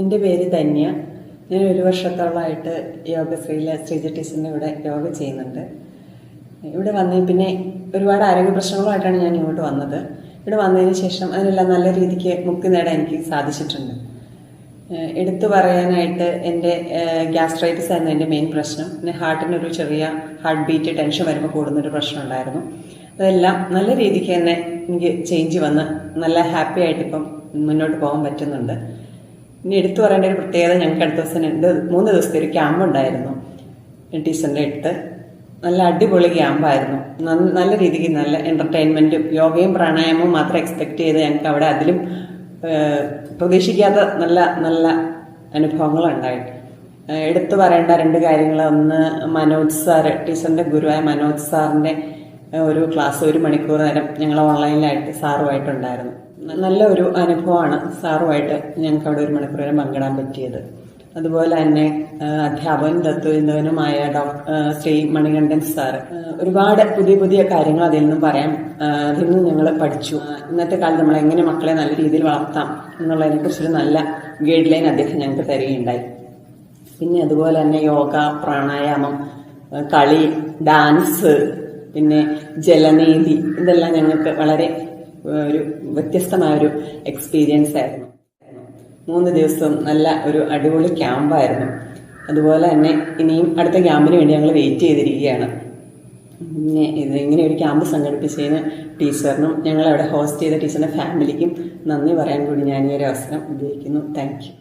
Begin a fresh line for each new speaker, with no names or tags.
എൻ്റെ പേര് ധന്യ. ഞാൻ 1 വർഷത്തോളമായിട്ട് യോഗശ്രീയിലെ ശ്രീജ ടീച്ചറിൻ്റെ ഇവിടെ യോഗ ചെയ്യുന്നുണ്ട്. ഇവിടെ വന്നതിന് പിന്നെ ഒരുപാട് ആരോഗ്യ പ്രശ്നങ്ങളുമായിട്ടാണ് ഞാൻ ഇങ്ങോട്ട് വന്നത്. ഇവിടെ വന്നതിന് ശേഷം അതിനെല്ലാം നല്ല രീതിക്ക് മുക്തി നേടാൻ എനിക്ക് സാധിച്ചിട്ടുണ്ട്. എടുത്തു പറയാനായിട്ട് എൻ്റെ ഗ്യാസ്ട്രൈറ്റിസ് ആയിരുന്നു എൻ്റെ മെയിൻ പ്രശ്നം. പിന്നെ ഹാർട്ടിനൊരു ചെറിയ ഹാർട്ട് ബീറ്റ് ടെൻഷൻ വരുമ്പോൾ കൂടുന്നൊരു പ്രശ്നം ഉണ്ടായിരുന്നു. അതെല്ലാം നല്ല രീതിക്ക് തന്നെ എനിക്ക് ചേഞ്ച് വന്ന് നല്ല ഹാപ്പി ആയിട്ടിപ്പം മുന്നോട്ട് പോകാൻ പറ്റുന്നുണ്ട്. ഇനി എടുത്തു പറയേണ്ട ഒരു പ്രത്യേകത, ഞങ്ങൾക്ക് അടുത്ത ദിവസം 3 ദിവസത്തെ ഒരു ക്യാമ്പ് ഉണ്ടായിരുന്നു ടീച്ചറിൻ്റെ അടുത്ത്. നല്ല അടിപൊളി ക്യാമ്പായിരുന്നു. നല്ല രീതിക്ക് നല്ല എൻ്റർടൈൻമെൻറ്റും യോഗയും പ്രാണായാമവും മാത്രം എക്സ്പെക്ട് ചെയ്ത് ഞങ്ങൾക്ക് അവിടെ അതിലും പ്രതീക്ഷിക്കാത്ത നല്ല നല്ല അനുഭവങ്ങളുണ്ടായിട്ട്. എടുത്തു പറയേണ്ട 2 കാര്യങ്ങൾ. ഒന്ന്, മനോജ് സാർ, ടീച്ചറിൻ്റെ ഗുരുവായ മനോജ് സാറിൻ്റെ ഒരു ക്ലാസ് 1 മണിക്കൂർ നേരം ഞങ്ങൾ ഓൺലൈനിലായിട്ട് സാറുമായിട്ടുണ്ടായിരുന്നു. നല്ല ഒരു അനുഭവമാണ് സാറുമായിട്ട് ഞങ്ങൾക്ക് അവിടെ 1 മണിക്കൂർ നേരം പങ്കിടാൻ പറ്റിയത്. അതുപോലെ തന്നെ അധ്യാപകനും തത്വചിന്തകനുമായ ശ്രീ മണികണ്ഠൻ സാർ ഒരുപാട് പുതിയ പുതിയ കാര്യങ്ങൾ അതിൽ നിന്നും അതിൽ നിന്ന് ഞങ്ങൾ പഠിച്ചു. ഇന്നത്തെ കാലത്ത് നമ്മൾ എങ്ങനെ മക്കളെ നല്ല രീതിയിൽ വളർത്താം എന്നുള്ളതിനെക്കുറിച്ചൊരു നല്ല ഗൈഡ് ലൈൻ അദ്ദേഹം ഞങ്ങൾക്ക് തരികയുണ്ടായി. പിന്നെ അതുപോലെ തന്നെ യോഗ, പ്രാണായാമം, കളി, ഡാൻസ്, പിന്നെ ജലനീതി, ഇതെല്ലാം ഞങ്ങൾക്ക് വളരെ ഒരു വ്യത്യസ്തമായൊരു എക്സ്പീരിയൻസ് ആയിരുന്നു. 3 ദിവസവും നല്ല ഒരു അടിപൊളി ക്യാമ്പായിരുന്നു. അതുപോലെ തന്നെ ഇനിയും അടുത്ത ക്യാമ്പിന് വേണ്ടി ഞങ്ങൾ വെയിറ്റ് ചെയ്തിരിക്കുകയാണ്. പിന്നെ ഇങ്ങനെ ഒരു ക്യാമ്പ് സംഘടിപ്പിച്ചതിന് ടീച്ചറിനും ഞങ്ങളവിടെ ഹോസ്റ്റ് ചെയ്ത ടീച്ചറിൻ്റെ ഫാമിലിക്കും നന്ദി പറയാൻ കൂടി ഞാൻ ഈ ഒരു അവസരം ഉപയോഗിക്കുന്നു. Thank you.